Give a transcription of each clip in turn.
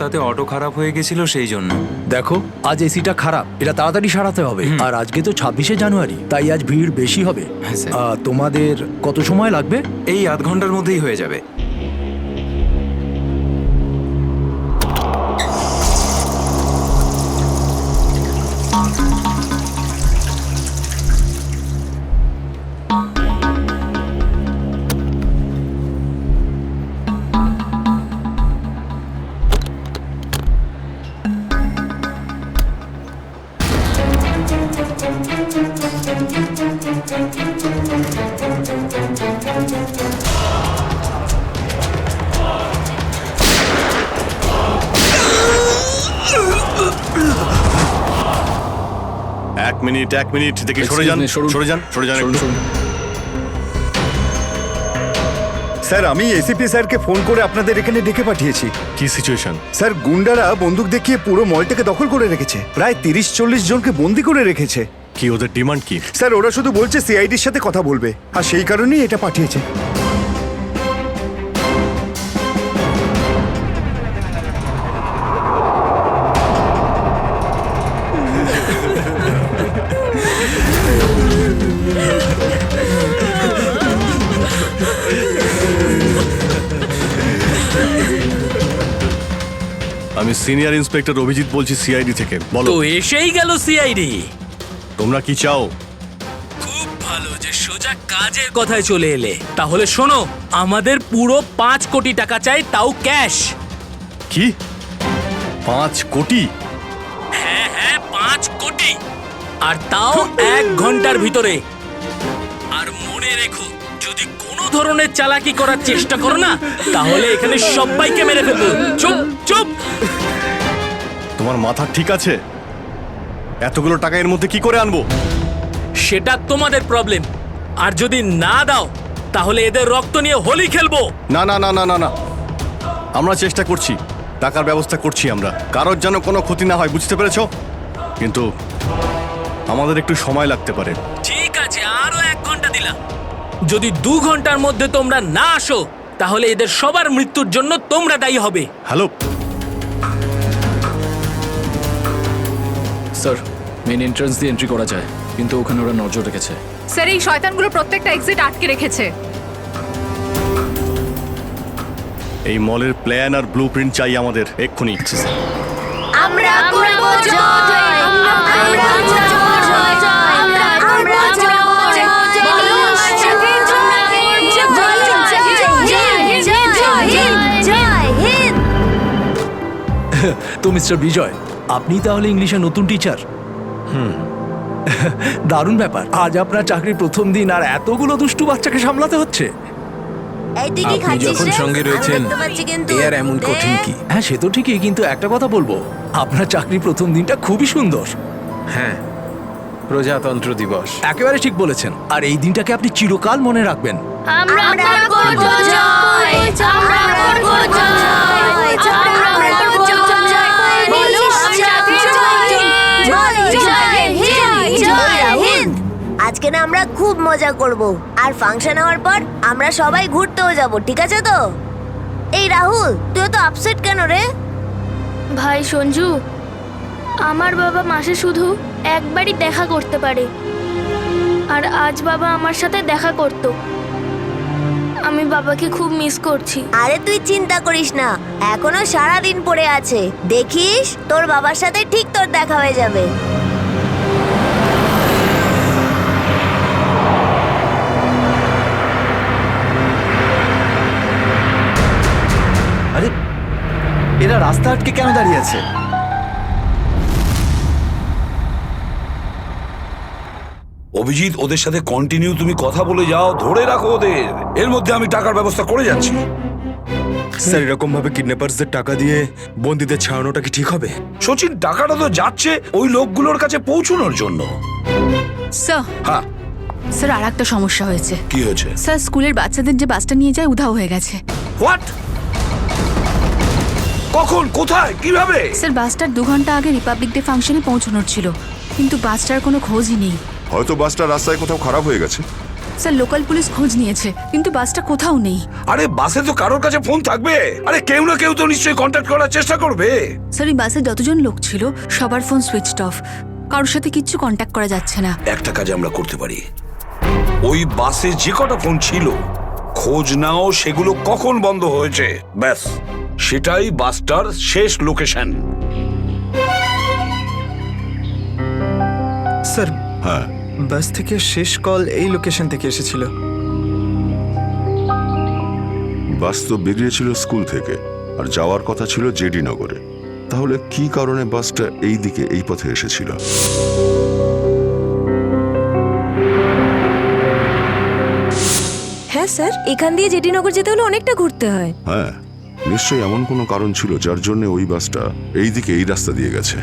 তাতে অটো খারাপ হয়ে গেছিল সেই জন্য। দেখো আজ এসিটা খারাপ, এটা তাড়াতাড়ি সারাতে হবে। আর আজকে তো 26শে জানুয়ারি, তাই আজ ভিড় বেশি হবে। হ্যাঁ, স্যার। তোমাদের কত সময় লাগবে? এই আধ ঘন্টার মধ্যেই হয়ে যাবে। এক মিনিট দেখি, সরে যান একটু। স্যার, আমি এসিপি স্যারকে ফোন করে আপনাদের এখানে ডেকে পাঠিয়েছি। কি সিচুয়েশন? স্যার, গুন্ডারা বন্দুক দেখিয়ে পুরো মলটাকে দখল করে রেখেছে। প্রায় 30-40 জনকে বন্দি করে রেখেছে। কি ওদের ডিমান্ড কি? স্যার, ওরা শুধু বলছে সিআইডির সাথে কথা বলবে, আর সেই কারণেই এটা পাঠিয়েছে। আমি সিনিয়র ইন্সপেক্টর অভিজিৎ বলছি, সিআইডি থেকে। বলো, তো এসেই গেল সিআইডি। তোমরা কি চাও? খুব ভালো যে সোজা কাজের কথায় চলে এলে। তাহলে শোনো, আমাদের পুরো 5 কোটি টাকা চাই, তাও ক্যাশ। কি 5 কোটি? হ্যাঁ 5 কোটি, আর তাও 1 ঘন্টার ভিতরে। আর মনে রেখো, যদি কোনো ধরনের চালাকি করার চেষ্টা করো না, তাহলে এখানে সবাইকে মেরে ফেলবো। চুপ চুপ। তোমার মাথা ঠিক আছে? এতগুলো টাকা এর মধ্যে কি করে আনবো? সেটা তোমাদের প্রবলেম। আর যদি না দাও, তাহলে এদের রক্ত নিয়ে হোলি খেলবো। না না না না না না, আমরা চেষ্টা করছি, টাকার ব্যবস্থা করছি আমরা। কারোর যেন কোনো ক্ষতি না হয়, বুঝতে পেরেছো? কিন্তু আমাদের একটু সময় লাগতে পারে। ঠিক আছে, আরো 1 ঘন্টা দিলাম। যদি 2 ঘন্টার মধ্যে তোমরা না আসো, তাহলে এদের সবার মৃত্যুর জন্য তোমরা দায়ী হবে। হ্যালো স্যার, মেন এন্ট্রান্স দিয়ে এন্ট্রি করা যায়, কিন্তু ওখানে ওরা নজর রেখেছে। স্যার, এই শয়তানগুলো প্রত্যেকটা এক্সিট আটকে রেখেছে। এই মলের প্ল্যান আর ব্লুপ্রিন্ট চাই আমাদের এক্ষুনি। আমরা করব জয়, আমরা করব জয়, আমরা করব জয়, বলো আমার সাথে জয় হিন্দ। তো মিস্টার বিজয়, আপনি তাহলে ইংলিশের নতুন টিচার? দারুণ ব্যাপার। আজ আপনার চাকরির প্রথম দিন, আর এতগুলো দুষ্টু বাচ্চাকে সামলাতে হচ্ছে। এই তুই কি আপনি খাচ্ছিস যখন রে? সঙ্গে আমি রয়েছেন, দেখতে পাচ্ছি কিন্তু। এ আর এমন কঠিন কি? হ্যাঁ, সে তো ঠিকই, কিন্তু একটা কথা বলবো, আপনার চাকরির প্রথম দিনটা খুবই সুন্দর। হ্যাঁ, প্রজাতন্ত্র দিবস। একেবারে ঠিক বলেছেন, আর এই দিনটাকে আপনি চিরকাল মনে রাখবেন। আমরা করব জয়, আমরা করব জয়, আমরা করব জয়, বলো আমার সাথে জয় হিন্দ। আজকে না আমরা খুব মজা করব, আর ফাংশন হওয়ার পর আমরা সবাই ঘুরতেও যাব, ঠিক আছে তো? এই রাহুল, তুই তো আপসেট কেন রে? ভাই সঞ্জু, আমার বাবা মাসে শুধু একবারই দেখা করতে পারে, আর আজ বাবা আমার সাথে দেখা করত। আমি বাবাকে খুব মিস করছি। আরে তুই চিন্তা করিস না, এখনো সারা দিন পড়ে আছে। দেখিস তোর বাবার সাথে ঠিক তোর দেখা হয়ে যাবে। আরে, এরা রাস্তা আটকে কেন দাঁড়িয়ে আছে? অভিজিৎ, ওদের সাথে কন্টিনিউ তুমি কথা বলে যাও, ধরে রাখো ওদের। এর মধ্যে আমি টাকার ব্যবস্থা করে যাচ্ছি। স্যার, এরকম ভাবে কিডন্যাপার্সদের টাকা দিয়ে বন্দীদের ছাড়ানোটা কি ঠিক হবে? সচিন, টাকাটা তো যাচ্ছে ওই লোকগুলোর কাছে পৌঁছানোর জন্য। স্যার, হ্যাঁ, স্যার, আর একটা সমস্যা হয়েছে। কি হয়েছে? স্যার, স্কুলের বাচ্চাদের যে বাসটা নিয়ে যায় উধাও হয়ে গেছে। হোয়াট? কখন, কোথায়, কিভাবে? স্যার, বাসটার 2 ঘন্টা আগে রিপাবলিক ডে ফাংশনে পৌঁছানোর ছিল, কিন্তু বাসটার কোনো খোঁজই নেই। হয়তো বাসটা রাস্তায় কোথাও খারাপ হয়ে গেছে। স্যার লোকাল পুলিশ খোঁজ নিয়েছে কিন্তু বাসটা কোথাও নেই। আরে বাসে তো কারোর কাছে ফোন থাকবে, আরে কেউ না কেউ তো নিশ্চয়ই কন্ট্যাক্ট করার চেষ্টা করবে। স্যার এই বাসে যতজন লোক ছিল সবার ফোন সুইচড অফ, কারোর সাথে কিচ্ছু কন্ট্যাক্ট করা যাচ্ছে না। একটা কাজ আমরা করতে পারি, ওই বাসে যে কটা ফোন ছিল খোঁজ নাও সেগুলো কখন বন্ধ হয়েছে, ব্যাস সেটাই বাসটার শেষ লোকেশন। স্যার হ্যাঁ, বাস থেকে শেষ কল এই লোকেশন থেকে এসেছিল। বাস তো বেরিয়েছিল স্কুল থেকে আর যাওয়ার কথা ছিল জেডি নগরে। তাহলে কি কারণে বাসটা এই দিকে এই পথে এসেছিল? হ্যাঁ স্যার, এখান দিয়ে জেটিনগর যেতে হলে অনেকটা ঘুরতে হয়। হ্যাঁ, নিশ্চয়ই এমন কোনো কারণ ছিল যার জন্য ওই বাসটা এই দিকে এই রাস্তা দিয়ে গেছে।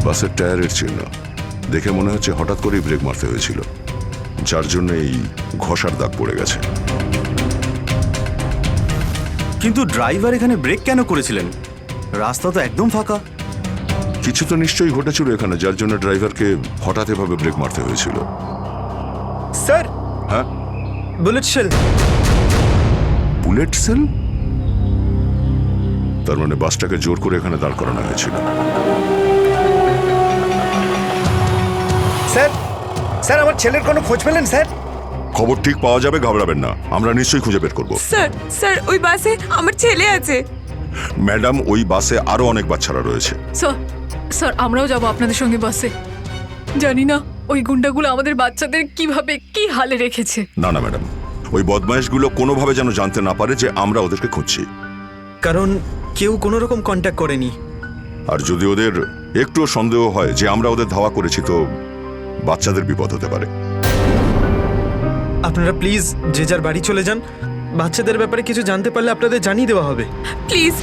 বাসের টায়ারের চিহ্ন দেখে মনে হচ্ছে হঠাৎ করেই ব্রেক মারতে হয়েছিল, যার জন্য এই ঘষার দাগ পড়ে গেছে। কিন্তু ড্রাইভার এখানে ব্রেক কেন করেছিলেন? রাস্তা তো একদম ফাঁকা। কিছু তো নিশ্চয়ই ঘটেছিল এখানে, যার জন্য ড্রাইভারকে হঠাৎ এভাবে ব্রেক মারতে হয়েছিল। স্যার, হ্যাঁ, বুলেট শেল। Bullet sell? তার মানে বাসটাকে জোর করে এখানে দাঁড় করানো হয়েছিল। স্যার, স্যার আমার ছেলের কোনো খোঁজ পেলেন স্যার? খবর ঠিক পাওয়া যাবে, ঘাবড়াবেন না, আমরা নিশ্চয়ই খুঁজে বের করব। স্যার, স্যার ওই বাসে আমার ছেলে আছে। ম্যাডাম, ওই বাসে আরো অনেক বাচ্চারা রয়েছে। স্যার, স্যার আমরাও যাব আপনাদের সঙ্গে বাসে। জানি না ওই গুন্ডাগুলো আমাদের বাচ্চাদের কিভাবে কি হালে রেখেছে। না না ম্যাডাম, ওই বদমাইশগুলো কোনোভাবে যেন জানতে না পারে যে আমরা ওদেরকে খুঁজছি। কারণ কেউ কোনো রকম কন্ট্যাক্ট করেনি। আর যদি ওদের একটুও সন্দেহ হয় যে আমরা ওদের ধাওয়া করেছি, তো বাচ্চাদের বিপদ হতে পারে। আপনারা প্লিজ যে যার বাড়ি চলে যান। বাচ্চাদের ব্যাপারে কিছু জানতে পারলে আপনাদের জানিয়ে দেওয়া হবে। প্লিজ,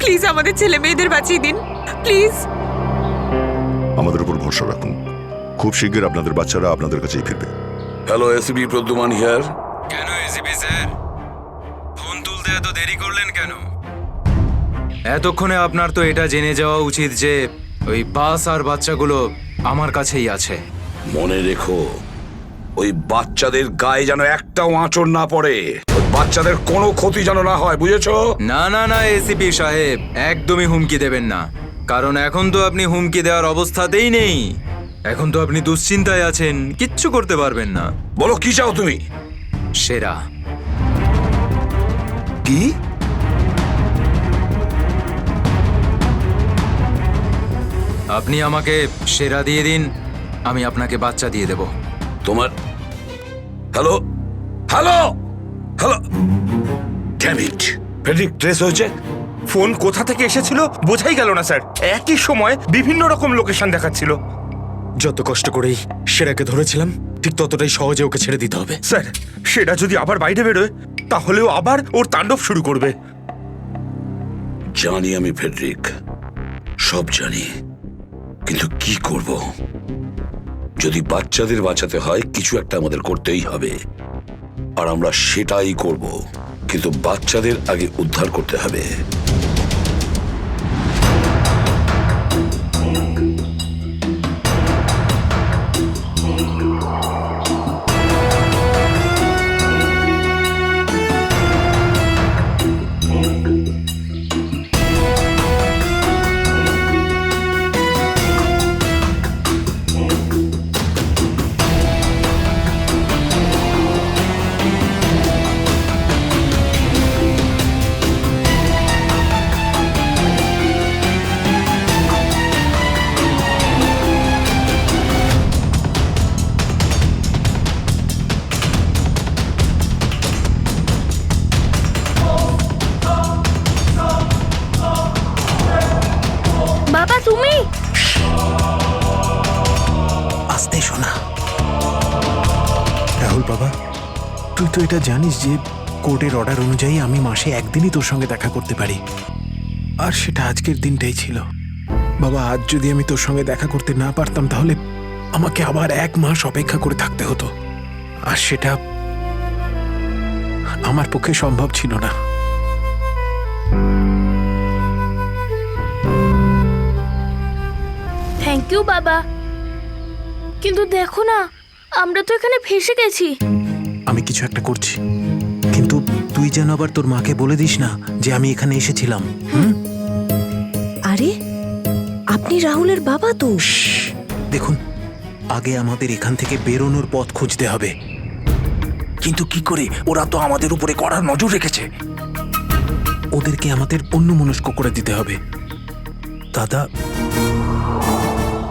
প্লিজ আমাদের ছেলে মেয়েদের বাঁচিয়ে দিন প্লিজ। আমাদের উপর ভরসা রাখুন, খুব শীঘ্র আপনাদের বাচ্চারা আপনাদের কাছেই ফিরবে। Hello, ACP Pradyuman here. কেন এসিপি স্যার, ফোন তুলতে এত দেরি করলেন কেন? এতক্ষণে আপনার তো এটা জেনে যাওয়া উচিত যে ওই বাস আর বাচ্চাগুলো আমার কাছেই আছে। মনে রেখো, ওই বাচ্চাদের গায়ে যেন একটাও আঁচড় না পড়ে, ওই বাচ্চাদের কোনো ক্ষতি যেন না হয়, বুঝেছো? না না না এসিপি সাহেব, একদমই হুমকি দেবেন না, কারণ এখন তো আপনি হুমকি দেওয়ার অবস্থাতেই নেই। এখন তো আপনি দুশ্চিন্তায় আছেন, কিচ্ছু করতে পারবেন না। বলো কি চাও তুমি? সেরা। কি? আপনি আমাকে সেরা দিয়ে দিন, আমি আপনাকে বাচ্চা দিয়ে দেব। তোমার hello hello hello, damn it, Friedrich trace হয়েছে। ফোন কোথা থেকে এসেছিল বোঝাই গেল না স্যার। একই সময় বিভিন্ন রকম লোকেশন দেখাচ্ছিল। যত কষ্ট করেই সেরাকে ধরেছিলাম, ঠিক ততটাই সহজে ওকে ছেড়ে দিতে হবে স্যার। সেটা যদি আবার বাইরে বেরোয় তাহলেও আবার ওর তাণ্ডব শুরু করবে। জানি আমি ফেডরিক, সব জানি, কিন্তু কি করব? যদি বাচ্চাদের বাঁচাতে হয় কিছু একটা আমাদের করতেই হবে, আর আমরা সেটাই করব, কিন্তু বাচ্চাদের আগে উদ্ধার করতে হবে। বাবা তুমি? আস্তে শোনা। রাহুল বাবা, তুই তো এটা জানিস যে কোর্টের অর্ডার অনুযায়ী আমি মাসে একদিনই তোর সঙ্গে দেখা করতে পারি, আর সেটা আজকের দিনটাই ছিল। বাবা, আজ যদি আমি তোর সঙ্গে দেখা করতে না পারতাম তাহলে আমাকে আবার 1 মাস অপেক্ষা করে থাকতে হতো, আর সেটা আমার পক্ষে সম্ভব ছিল না। থ্যাংক ইউ বাবা। কিন্তু দেখো না, আমরা তো এখানে ফেসে গেছি। আমি কিছু একটা করছি, কিন্তু তুই যেন আবার তোর মাকে বলে দিস না যে আমি এখানে এসেছিলাম। আরে আপনি রাহুলের বাবা তো। দেখুন, আগে আমাদের এখান থেকে বেরোনোর পথ খুঁজতে হবে। কিন্তু কি করে? ওরা তো আমাদের উপরে কড়া নজর রেখেছে। ওদেরকে আমাদের অন্যমনস্ক করে দিতে হবে। দাদা,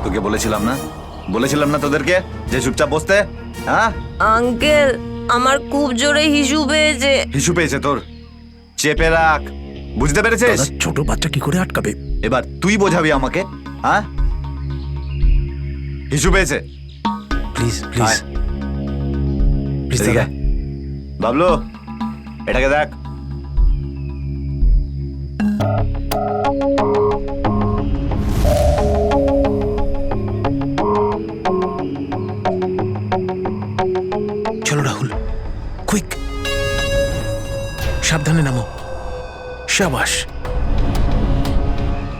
তোকে বলেছিলাম না তোদেরকে যে চুপচাপ বসতে? হ্যাঁ আঙ্কেল, আমার খুব জোরে হিসু পেয়েছে। হিসু পেয়েছে তোর? চেপে রাখ, বুঝতে পেরেছিস? দাদা, ছোট বাচ্চা কি করে আটকাবে? এবার তুই বোঝাবি আমাকে। হ্যাঁ, হিসু পেয়েছে। প্লিজ প্লিজ প্লিজ দাদা। বাবলু, এটাকে দেখ। চলো রাহুল, কুইক, সাবধানে নামো। শাবাশ,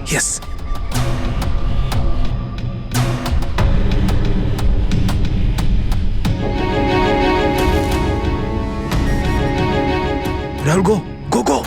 ইয়েস। রাহুল, গো গো গো।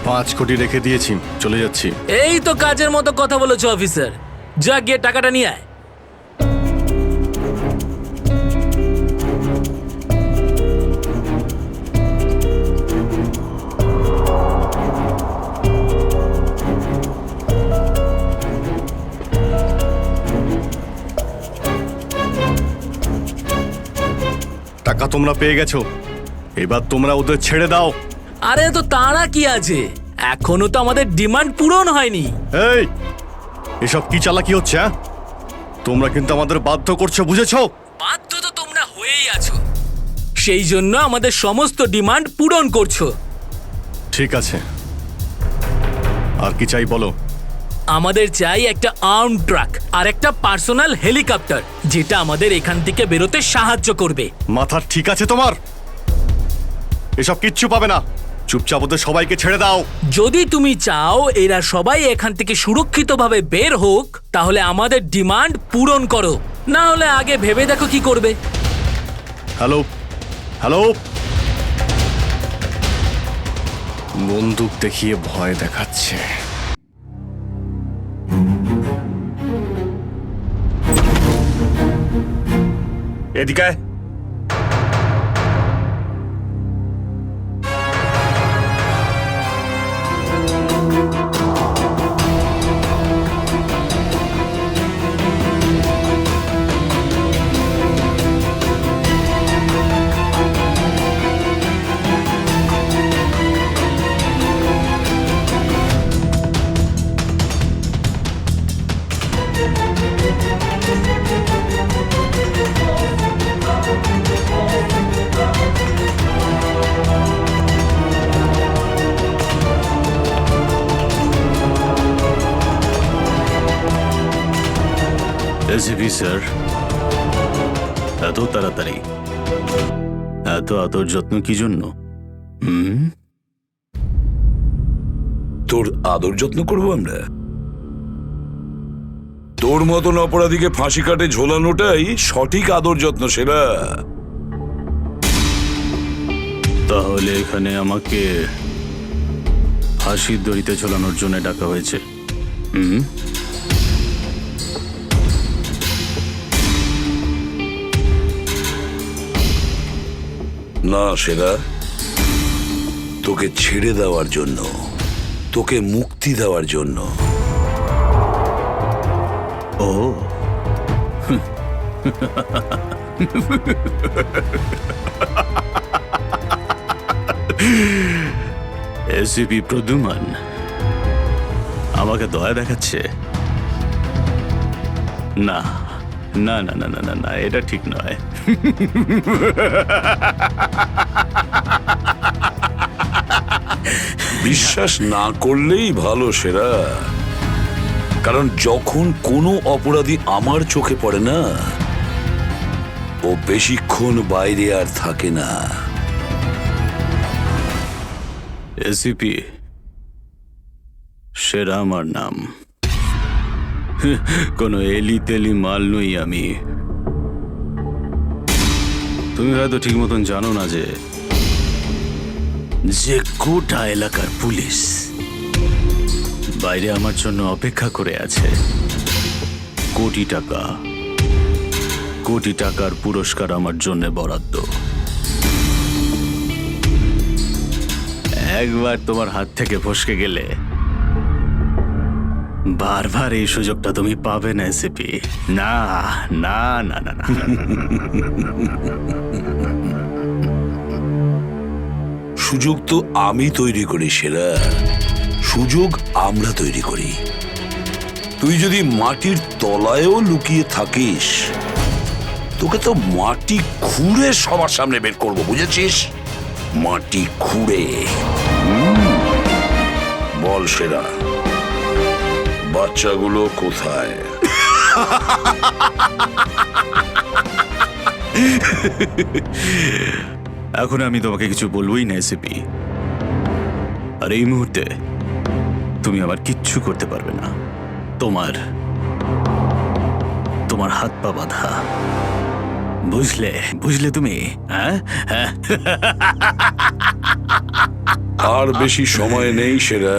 পাঁচ কোটি রেখে দিয়েছি, চলে যাচ্ছি। এই তো কাজের মতো কথা বলেছো অফিসার। যা গিয়ে টাকাটা নিয়ে আয়। টাকা তোমরা পেয়ে গেছো, এবার তোমরা ওদের ছেড়ে দাও। আরে তো তাড়া কি আছে, এখনো তো আমাদের ডিমান্ড পূরণ হয়নি। এই, এসব কি চালাকি হচ্ছে? হ্যাঁ, তোমরা কিন্তু আমাদের বাধ্য করছো, বুঝেছো? বাধ্য তো তোমরা হয়েই আছো, সেই জন্য আমাদের সমস্ত ডিমান্ড পূরণ করছো। ঠিক আছে, আর কি চাই বলো? আমাদের চাই একটা আর্ম ট্রাক আর একটা পার্সোনাল হেলিকপ্টার, যেটা আমাদের এখান থেকে বেরোতে সাহায্য করবে। মাথা ঠিক আছে তোমার? এসব কিচ্ছু পাবে না, চুপচাপ ওদের সবাইকে ছেড়ে দাও। যদি তুমি চাও এরা সবাই এখান থেকে সুরক্ষিতভাবে বের হোক, তাহলে আমাদের ডিমান্ড পূরণ করো, না হলে আগে ভেবে দেখো কি করবে। হ্যালো হ্যালো, বন্দুক দেখিয়ে ভয় দেখাচ্ছে। এদিকে এসিপি স্যার, এত তাড়াতাড়ি, এত আদর যত্ন কি জন্য? তোর আদর যত্ন করবো আমরা? তোর মতন অপরাধীকে ফাঁসি কাটে ঝোলানোটাই সঠিক আদর যত্ন, সেরা। তাহলে এখানে আমাকে ফাঁসির দড়িতে ঝোলানোর জন্য ডাকা হয়েছে? না সেরা, তোকে ছেড়ে দেওয়ার জন্য, তোকে মুক্তি দেওয়ার জন্য। ও এসিপি প্রদ্যুমান আমাকে দয়া দেখাচ্ছে। না না না না না না না এটা ঠিক নয়। বিশ্বাস না করলেই ভালো সেরা, কারণ যখন কোনো অপরাধী আমার চোখে পড়ে না, ও বেশিক্ষণ বাইরে আর থাকে না। এসিপি সেরা আমার নাম, কোনো এলি তেলি মাল নই আমি। তুমি হয়তো ঠিক মতন জানো না যে গোটা এলাকার পুলিশ বাইরে আমার জন্য অপেক্ষা করে আছে। কোটি টাকার পুরস্কার আমার জন্য বরাদ্দ। একবার তোমার হাত থেকে ফসকে গেলে বারবার এই সুযোগটা তুমি পাবে না এসিপি। না না না না না। সুযোগ তো আমি তৈরি করি সেরা, সুযোগ আমরা তৈরি করি। তুই যদি মাটির তলায়ও লুকিয়ে থাকিস, তোকে তো মাটি খুঁড়ে সবার সামনে বের করবো, বুঝেছিস? মাটি খুঁড়ে। বল সেরা, বাচ্চাগুলো কোথায়? এখন আমি তোমাকে কিছু বলবোই না এসিপি, আর এই মুহূর্তে তুমি আমার কিচ্ছু করতে পারবে না। তোমার হাত পা বাঁধা, বুঝলে তুমি? হ্যাঁ, আর বেশি সময় নেই সেরা,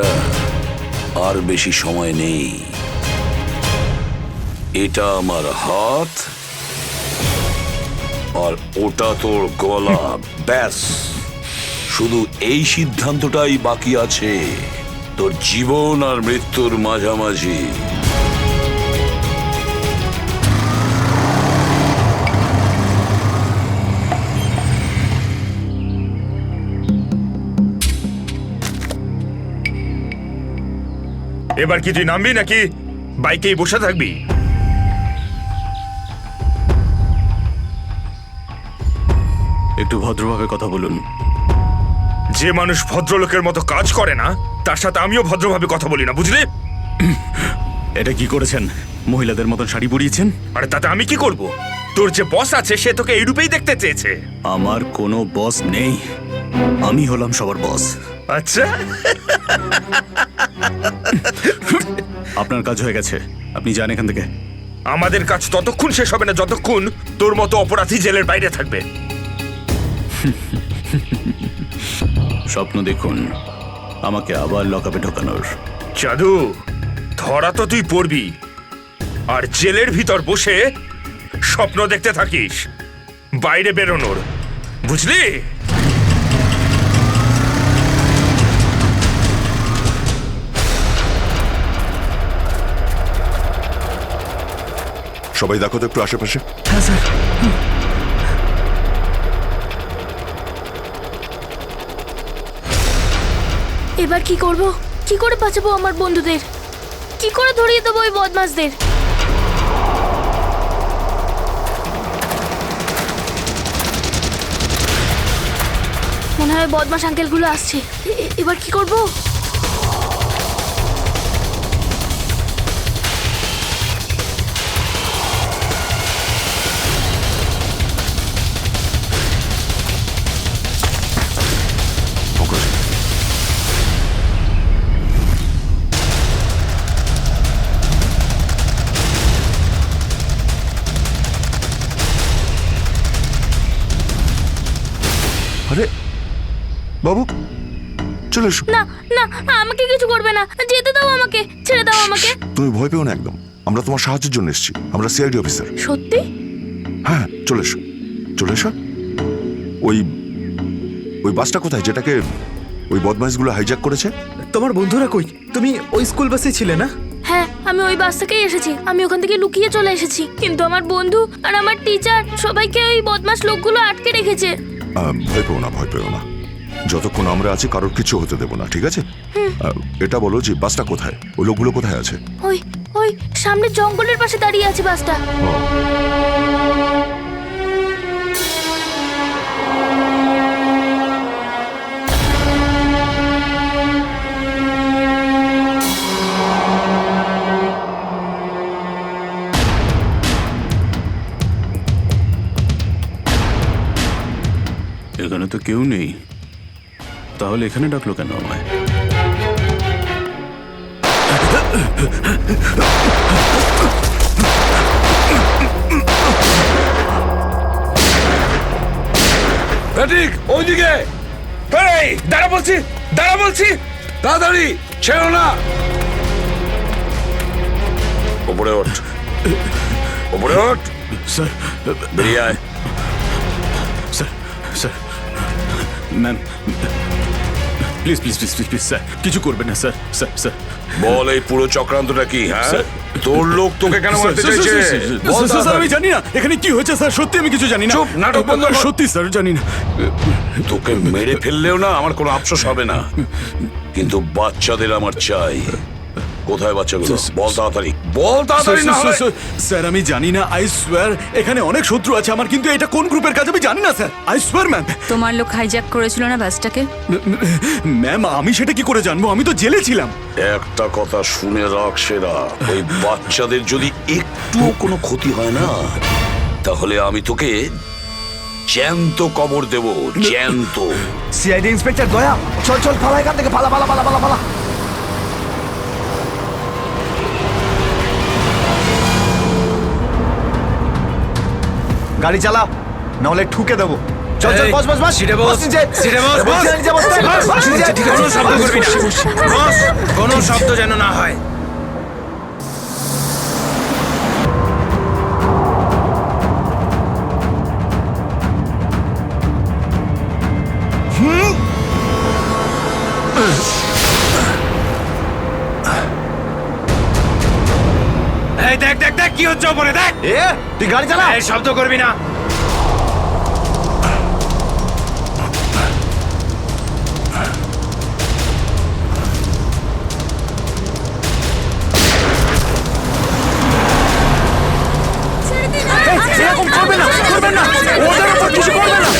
আর বেশি সময় নেই। এটা আমার হাত, আর ওটা তোর গলা। ব্যাস, শুধু এই সিদ্ধান্তটাই বাকি আছে, তোর জীবন আর মৃত্যুর মাঝামাঝি। এবার কি তুই নামবি নাকি বাইকেই বসে থাকবি? একটু ভদ্রভাবে কথা বলুন। যে মানুষ ভদ্রলোকের মতো কাজ করে না, তার সাথে আমিও ভদ্রভাবে কথা বলি না, বুঝলি? এটা কি করেছেন? মহিলাদের মতন শাড়ি পরিয়েছেন? আরে তাতে আমি কি করব? তোর যে বস আছে সে তোকে এই রূপেই দেখতে চেয়েছে। আমার কোনো বস নেই, আমি হলাম সবার বস। আচ্ছা, আপনার কাজ হয়ে গেছে, আপনি যান এখান থেকে। আমাদের কাজ ততক্ষণ শেষ হবে না যতক্ষণ তোর মতো অপরাধী জেলের বাইরে থাকবে। স্বপ্ন দেখুন আমাকে আবার লকআপে ঢোকানোর। জাদু, ধরা তো তুই পড়বি, আর জেলের ভিতর বসে স্বপ্ন দেখতে থাকিস বাইরে বেরোনোর, বুঝলি? সবাই দেখো তো একটু আশেপাশে। হ্যাঁ স্যার। এবার কি করব? কি করে বাঁচাবো আমার বন্ধুদের? কি করে ধরিয়ে দেবো ওই বদমাশদের? মনে হয় বদমাশ আঙ্কেলগুলো আসছে। এবার কি করব? আরে বাবু, চলে এসো। না না, আমাকে কিছু করবে না, যেতে দাও আমাকে, ছেড়ে দাও আমাকে। তুমি ভয় পেও না একদম, আমরা তোমার সাহায্যের জন্য এসেছি। আমরা সিআইডি অফিসার। সত্যি? হ্যাঁ, চলে এসো, চলে এসো। ওই বাসটা কোথায় যেটাকে ওই বদমাইশগুলো হাইজ্যাক করেছে? তোমার বন্ধুরা কই? তুমি ওই স্কুল বাসে ছিলে না? হ্যাঁ, আমি ওই বাস থেকেই এসেছি। আমি ওখান থেকে লুকিয়ে চলে এসেছি, কিন্তু আমার বন্ধু আর আমার টিচার সবাইকে ওই বদমাশ লোকগুলো আটকে রেখেছে। ভয় পেও না, ভয় পেও না। যতক্ষণ আমরা আছি কারোর কিছু হতে দেবো না, ঠিক আছে? এটা বলো যে বাসটা কোথায়, ওই লোকগুলো কোথায় আছে? ওই ওই সামনে জঙ্গলের পাশে দাঁড়িয়ে আছে বাসটা। এখানে তো কেউ নেই, তাহলে এখানে ডাকলো কেন আমায়? ঠিক ওইদিকে দাঁড়া বলছি, দাঁড়া বলছি। তাড়াতাড়ি ছেড়ো না। ওপরে ওঠ, ওপরে ওঠ। স্যার বেরিয়ে আয়। Sir sir ma'am please please please please please sir কিছু করবেন না স্যার। স্যার স্যার বল এই পুরো চক্রান্তটা কি? হ্যাঁ, স্যার। তোর লোক তোকে কেন মারতে চাইছে? বল স্যার আমি তাড়াতাড়ি। জানি না এখানে কি হয়েছে স্যার, সত্যি আমি কিছু জানি না। চুপ, নাটক বন্ধ কর। সত্যি স্যার জানি না। তোকে মেরে ফেললেও না আমার কোনো আফসোস হবে না, কিন্তু বাচ্চাদের আমার চাই। কোথায় বাচ্চাগুলো? বল তাড়াতাড়ি, বল তাড়াতাড়ি না হলে। স্যার আমি জানি না, আই সোয়ার এখানে অনেক শত্রু আছে আমার, কিন্তু এটা কোন গ্রুপের কাজ আমি জানি না স্যার। I swear ma'am. তোমার লোক হাইজ্যাক করেছিল না বাসটাকে? ম্যাম আমি সেটা কি করে জানবো, আমি তো জেলে ছিলাম। একটা কথা শুনে রাখ সেরা, ওই বাচ্চাদের যদি একটুও কোনো ক্ষতি হয় না, তাহলে আমি তোকে জ্যান্ত কবর দেব, জ্যান্ত। সিআইডি ইন্সপেক্টর দয়া, চল চল পালা এখান থেকে, পালা পালা পালা পালা পালা। গাড়ি চালা, নাহলে ঠুকে দেবো। চল চল, বস বস বস। সিটে বস, নিচে। সিটে বস, বস, বস। নিচে বস, বস, বস, নিচে। কোনো শব্দ করবি না। বস, কোনো শব্দ যেন না হয়। এই দেখ দেখ দেখ কি হচ্ছে ওপরে, দেখ। তুই গাড়ি চালা। এই শব্দ করবি না। এরকম করবে না, করবেন না, ওদের উপর কিছু করবে না।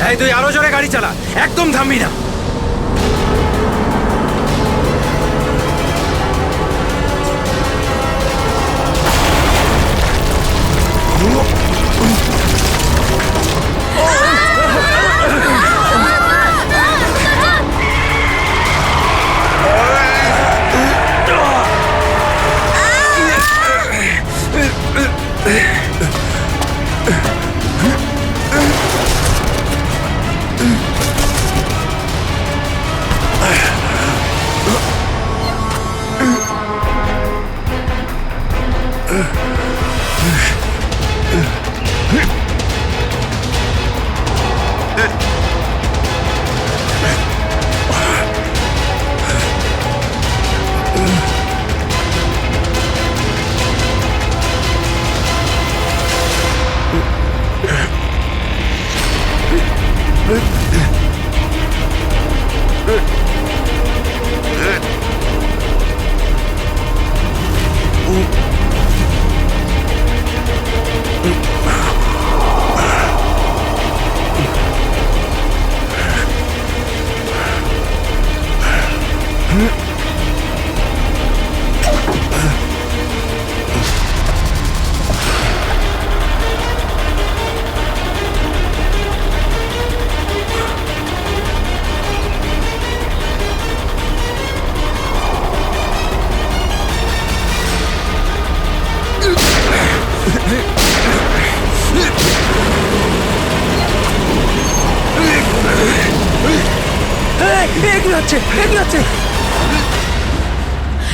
এই তুই আরো জোরে গাড়ি চালা, একদম থামবি না।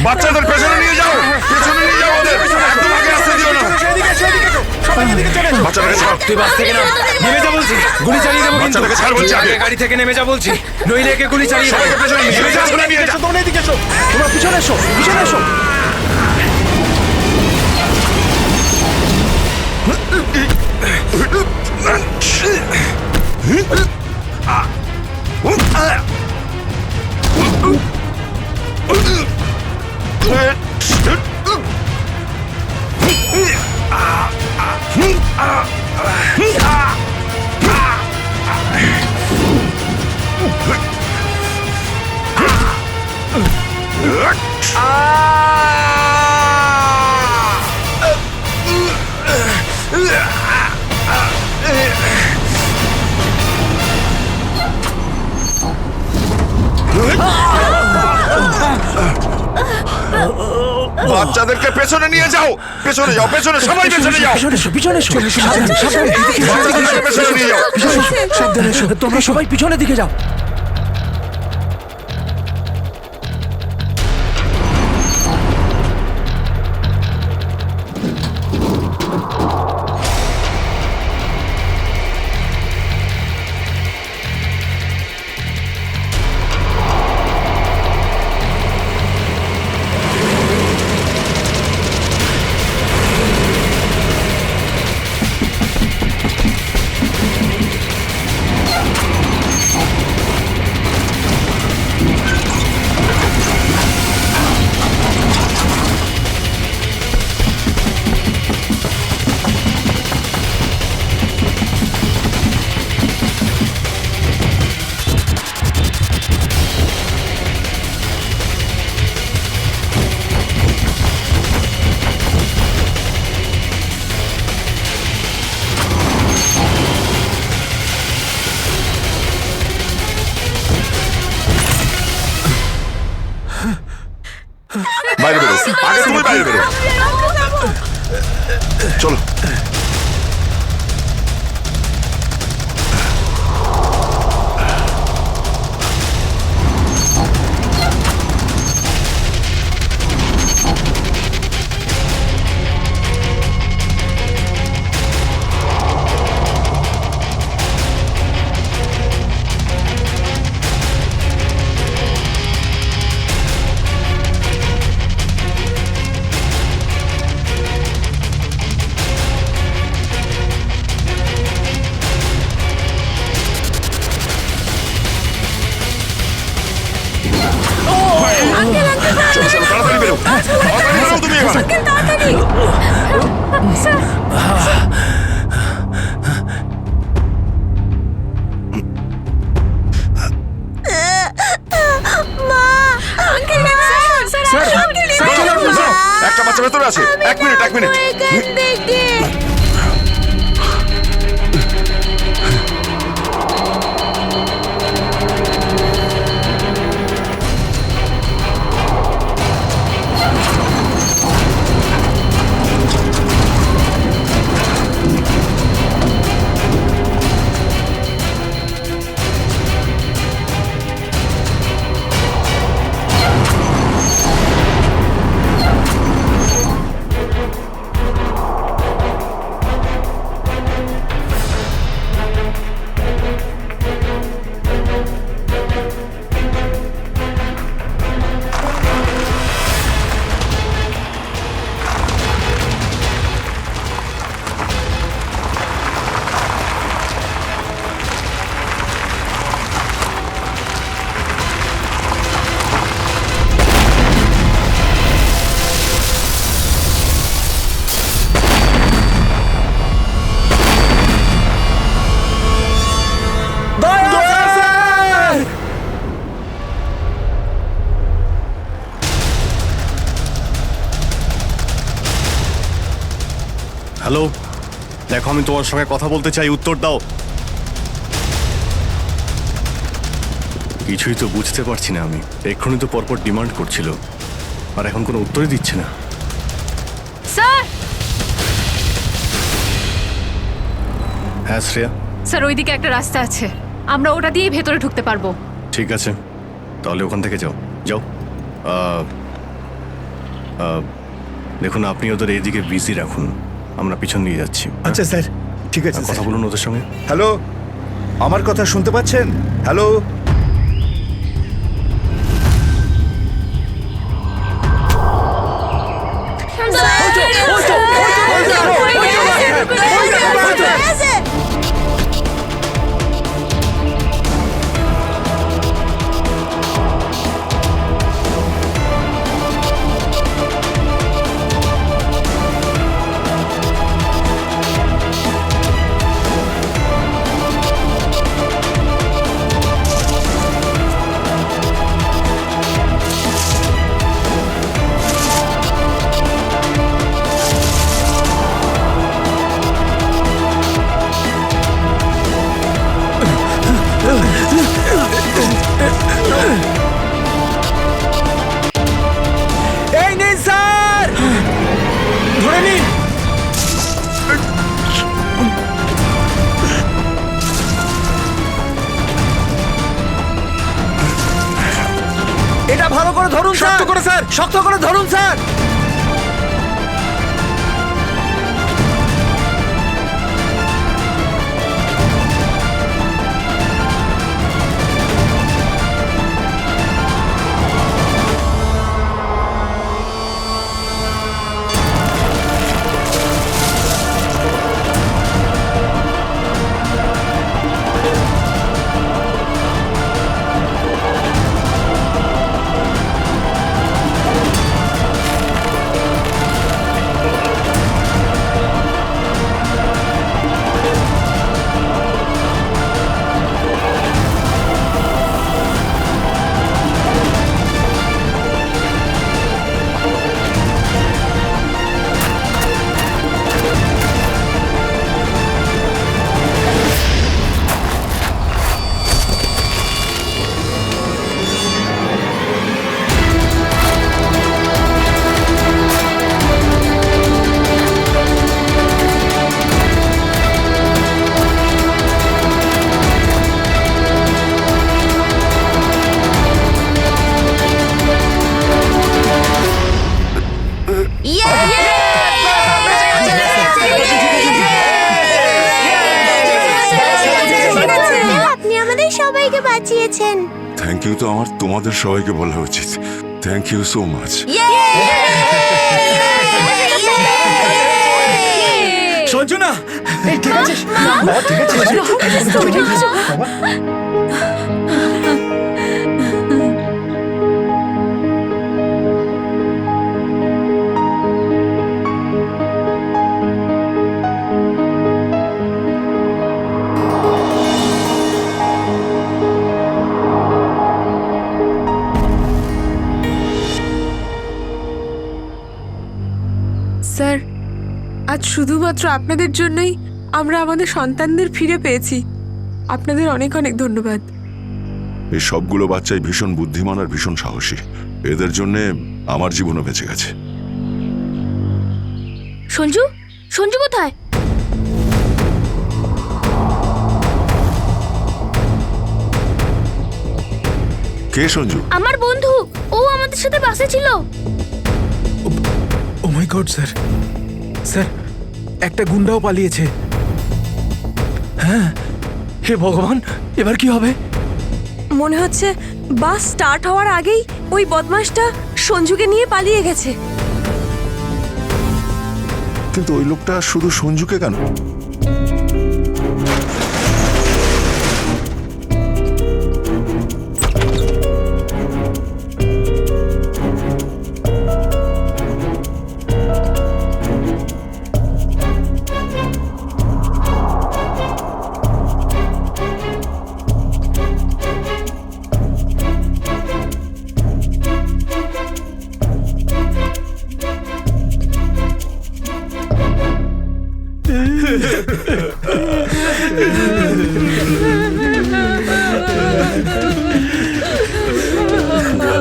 বাচ্চাদের পেছনে নিয়ে যাও, পেছনে নিয়ে যাও ওদের, একদম আগে আসতে দিও না। বাচ্চাটাকে সর। তুই বাস থেকে নাম, নেমে যা বলছি, গুলি চালিয়ে দেবো কিন্তু। বাচ্চাটাকে ছাড় বলছি আগে। গাড়ি থেকে নেমে যা বলছি, নইলে একে গুলি চালিয়ে দেবো। নেমে যা। তোমরা এদিকে এসো, তোমরা পিছনে এসো, পিছনে এসো। বাচ্চাদেরকে পেছনে নিয়ে যাও, পেছনে যাও, পেছনে সবাই পেছনে যাও, পিছনে এসো, পিছনে এসো। সাবধানে, সাবধানে, এদিকে এসো, বাচ্চাদেরকে পেছনে নিয়ে যাও। পিছনে এসো, সাবধানে এসো। তোমরা সবাই পিছনের দিকে যাও। বাইরে বেরো, আগে তুমি বাইরে বেরো। চলো। চলো, চলো, তাড়াতাড়ি বেরো, তাড়াতাড়ি বেরো তুমি এবার। একটা বাচ্চা ভেতরে আছে, এক মিনিট, এক মিনিট। হ্যালো, দেখো আমি তোমার সঙ্গে কথা বলতে চাই, উত্তর দাও। কিছুই তো বুঝতে পারছি না আমি। এক্ষুনি তো পরপর ডিমান্ড করছিল, আর এখন কোনো উত্তরই দিচ্ছে না। স্যার, হ্যাঁ শ্রেয়া, স্যার ওইদিকে একটা রাস্তা আছে, আমরা ওটা দিয়েই ভেতরে ঢুকতে পারবো। ঠিক আছে, তাহলে ওখান থেকে যাও যাও। দেখুন, আপনি ওদের এইদিকে বিজি রাখুন, আমরা পিছন দিয়ে যাচ্ছি। আচ্ছা স্যার, ঠিক আছে, কথা বলুন ওদের সঙ্গে। হ্যালো, আমার কথা শুনতে পাচ্ছেন? হ্যালো, এই নিন স্যার, ধরে নিন। এটা ভালো করে ধরুন, শক্ত করে স্যার, শক্ত করে ধরুন স্যার। আপনি আমাদের সবাইকে বাঁচিয়েছেন। থ্যাংক ইউ তো আমার তোমাদের সবাইকে বলা উচিত। Thank you so much. Sanjana, ঠিক আছে, ঠিক আছে। স্যার, আজ শুধুমাত্র আপনাদের জন্যই আমরা আমাদের সন্তানদের ফিরে পেয়েছি। আপনাদের অনেক অনেক ধন্যবাদ। এই সবগুলো বাচ্চাই ভীষণ বুদ্ধিমান আর ভীষণ সাহসী। এদের জন্যে আমার জীবনও বেঁচে গেছে। সঞ্জু, সঞ্জু কোথায়? কে সঞ্জু? আমার বন্ধু, ও আমাদের সাথে বাসে ছিল। ও মাই গড স্যার, স্যার একটা গুন্ডাও পালিয়েছে। হ্যাঁ, হে ভগবান, এবার কি হবে? মনে হচ্ছে বাস স্টার্ট হওয়ার আগেই ওই বদমাশটা সঞ্জুকে নিয়ে পালিয়ে গেছে। কিন্তু ওই লোকটা শুধু সঞ্জুকে কেন?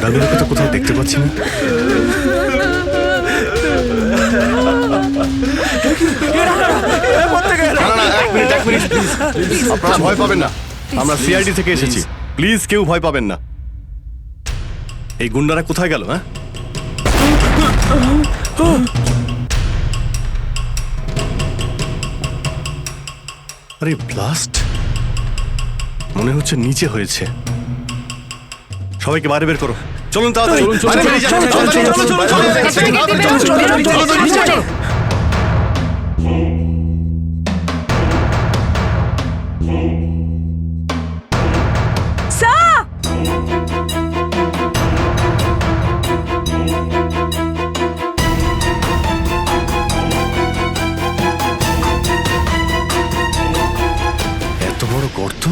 দাদুকে তো কোথাও দেখতে পাচ্ছি না। আপনারা ভয় পাবেন না, আমরা সিআইডি থেকে এসেছি। প্লিজ কেউ ভয় পাবেন না। এই গুন্ডারা কোথায় গেল? হ্যাঁ, আরে ব্লাস্ট মনে হচ্ছে নিচে হয়েছে। সবাইকে বাইরে বের করো, চলুন তাড়াতাড়ি বাইরে বেরিয়ে যান, চলো। এত বড় গর্ত,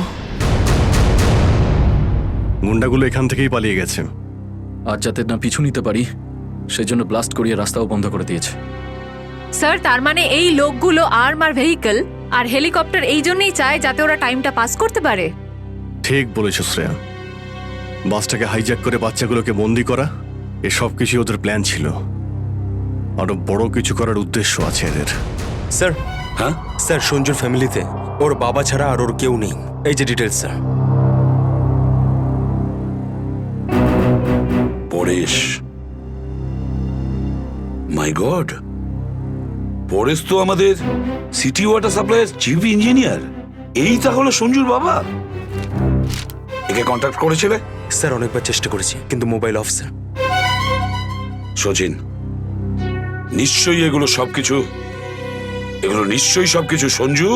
গুন্ডাগুলো এখান থেকেই পালিয়ে গেছে। আজ যাতে না পিছু নিতে পারি সেই জন্য ব্লাস্ট করিয়ে রাস্তাও বন্ধ করে দিয়েছে। স্যার তার মানে এই লোকগুলো আর্মার ভেহিকল আর হেলিকপ্টার এই জন্যই চায় যাতে ওরা টাইমটা পাস করতে পারে। ঠিক বলেছ শ্রেয়া, বাসটাকে হাইজ্যাক করে বাচ্চাগুলোকে বন্দি করা এসব কিছু ওদের প্ল্যান ছিল। আরো বড় কিছু করার উদ্দেশ্য আছে এদের। স্যার, হ্যাঁ স্যার, সঞ্জুর ফ্যামিলিতে ওর বাবা ছাড়া আর ওর কেউ নেই। এই যে ডিটেলস স্যার। পরেশ, মাই গড, পরেশ তো আমাদের সিটি ওয়াটার সাপ্লাইয়ের চিফ ইঞ্জিনিয়ার। এই তাহলে সঞ্জুর বাবা। একে কন্ট্যাক্ট করেছিলে? স্যার অনেকবার চেষ্টা করেছি কিন্তু মোবাইল অফ স্যার। সচিন, নিশ্চয়ই এগুলো সবকিছু সঞ্জু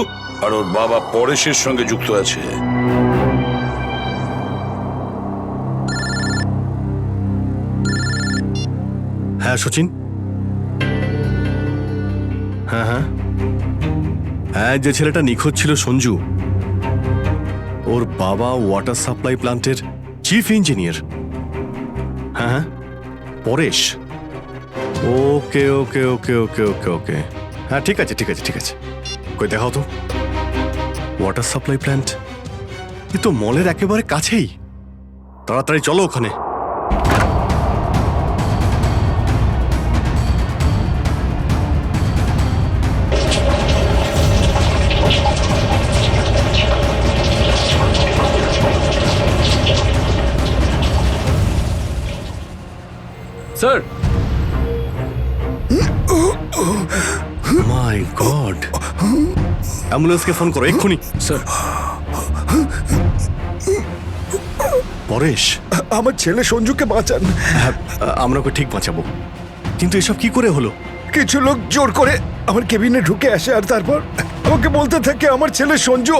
আর ওর বাবা পরেশের সঙ্গে যুক্ত আছে। হ্যাঁ সচিন, হ্যাঁ হ্যাঁ হ্যাঁ, যে ছেলেটা নিখোঁজ ছিল সঞ্জু, ওর বাবা ওয়াটার সাপ্লাই প্ল্যান্টের চিফ ইঞ্জিনিয়ার। হ্যাঁ হ্যাঁ, পরেশ। ওকে ওকে ওকে ওকে ওকে ওকে হ্যাঁ, ঠিক আছে ঠিক আছে ঠিক আছে। কই দেখাও তো ওয়াটার সাপ্লাই প্ল্যান্ট। এ তো মলের একেবারে কাছেই। তাড়াতাড়ি চলো ওখানে। স্যার, মাই গড, অ্যাম্বুলেন্সকে ফোন করো এক্ষুনি। স্যার, পরেশ, আমার ছেলে সঞ্জুকে বাঁচান। হ্যাঁ, আমরা ওকে ঠিক বাঁচাবো, কিন্তু এসব কি করে হলো? কিছু লোক জোর করে আমার কেবিনে ঢুকে আসে আর তারপর আমাকে বলতে থাকে আমার ছেলে সঞ্জু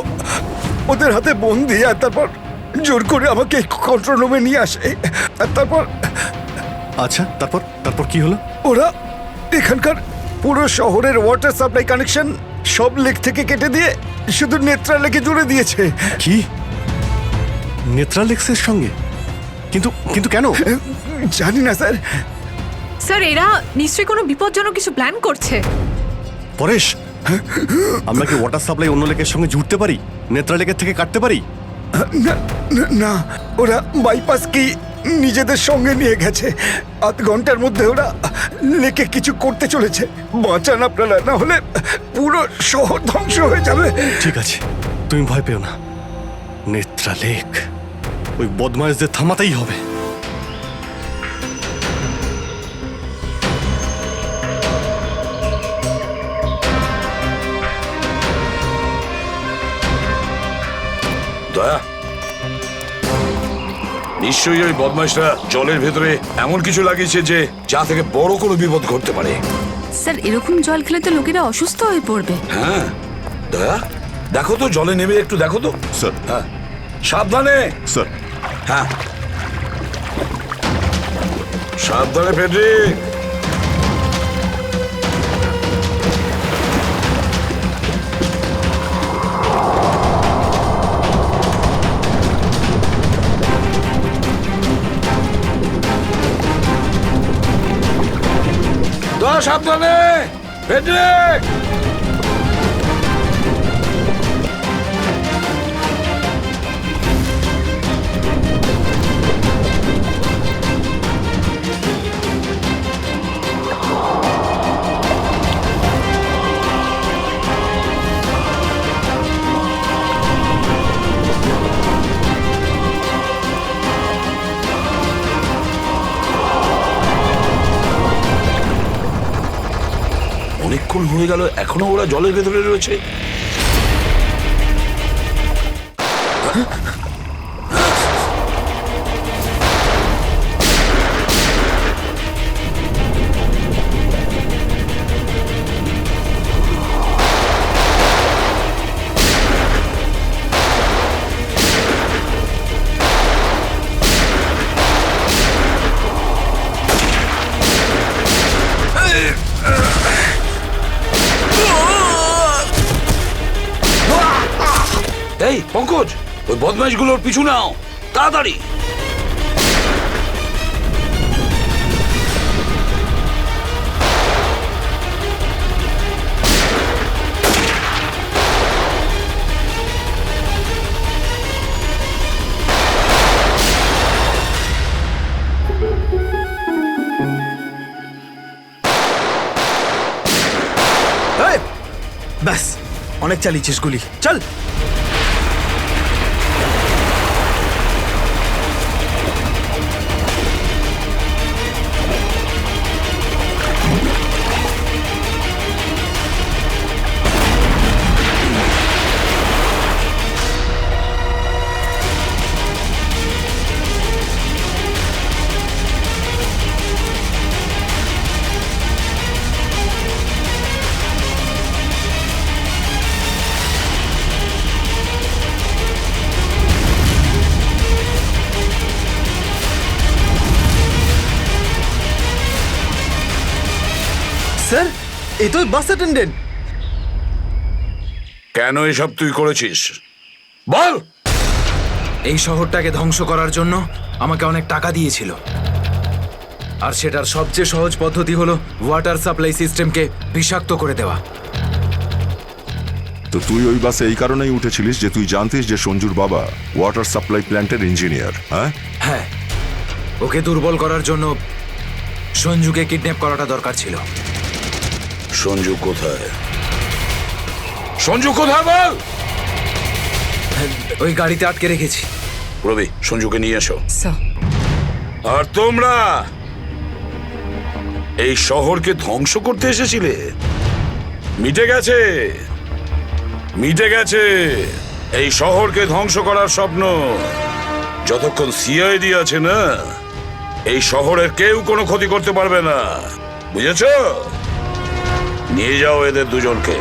ওদের হাতে বন্দি, আর তারপর জোর করে আমাকে কন্ট্রোল রুমে নিয়ে আসে। আর তারপর আচ্ছা, তারপর তারপর কি হলো? ওরা এখানকার পুরো শহরের ওয়াটার সাপ্লাই কানেকশন সব লেক থেকে কেটে দিয়ে শুধু নেত্রা লেকে জুড়ে দিয়েছে। কি, নেত্রালেক্সের সঙ্গে? কিন্তু কিন্তু কেন জানি না স্যার। স্যার এরা নিশ্চয়ই কোনো বিপজ্জনক কিছু প্ল্যান করছে। পরেশ, আমরা কি ওয়াটার সাপ্লাই অন্য লেকের সঙ্গে জুড়তে পারি, নেত্রা লেকের থেকে কাটতে পারি? না, ওরা বাইপাস কি নিজেদের সঙ্গে নিয়ে গেছে। আধ ঘন্টার মধ্যে ওরা লেকে কিছু করতে চলেছে। বাঁচান আপনারা, না হলে পুরো শহর ধ্বংস হয়ে যাবে। ঠিক আছে, তুমি ভয় পেও না। নেত্রা লেক, ওই বদমাইশদের থামাতেই হবে। দয়া, নিশ্চয়ই ওই বদমাইশরা জলের ভেতরে এমন কিছু লাগিয়েছে যে যা থেকে বড় কোনো বিপদ ঘটতে পারে। স্যার এরকম জল খেলে তো লোকেরা অসুস্থ হয়ে পড়বে। হ্যাঁ দয়া, দেখো তো জলে নেমে একটু দেখো তো। স্যার। হ্যাঁ, সাবধানে। স্যার। হ্যাঁ, সাবধানে ফেডরিক। দয়া, সাবধানে ফেডরিক। অনেকক্ষণ হয়ে গেল, এখনো ওরা জলের ভেতরে রয়েছে। এই পঙ্কজ, ওই বদমাইশগুলোর পিছু নাও তাড়াতাড়ি। ব্যাস, অনেক চালিয়েছিস গুলি, চল। স্যার, এই তো বাস অ্যাটেন্ডেন্ট। কেন এসব তুই করেছিস বল? এই শহরটাকে ধ্বংস করার জন্য আমাকে অনেক টাকা দিয়েছিল, আর সেটার সবচেয়ে সহজ পদ্ধতি হলো ওয়াটার সাপ্লাই সিস্টেমকে বিষাক্ত করে দেওয়া। তো তুই ওই বাসে এই কারণেই উঠেছিলিস যে তুই জানতিস যে সঞ্জুর বাবা ওয়াটার সাপ্লাই প্ল্যান্টের ইঞ্জিনিয়ার, হ্যাঁ? হ্যাঁ, ওকে দুর্বল করার জন্য সঞ্জুকে কিডন্যাপ করাটা দরকার ছিল। সঞ্জু কোথায়? সঞ্জু কোথায় বল? ওই গাড়িতে আটকে রেখেছি। রবি, সঞ্জুকে নিয়ে এসো। স্যার, আর তোমরা এই শহরকে ধ্বংস করতে এসেছিলে? মিটে গেছে, মিটে গেছে এই শহরকে ধ্বংস করার স্বপ্ন। যতক্ষণ সিআইডি আছে না, এই শহরের কেউ কোনো ক্ষতি করতে পারবে না, বুঝেছো? নিয়ে যাও এদের দুজনকে।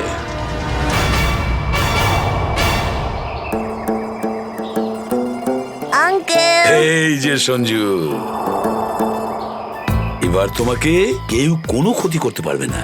আঙ্কেল, এই যে সঞ্জু, এবার তোমাকে কেউ কোনো ক্ষতি করতে পারবে না।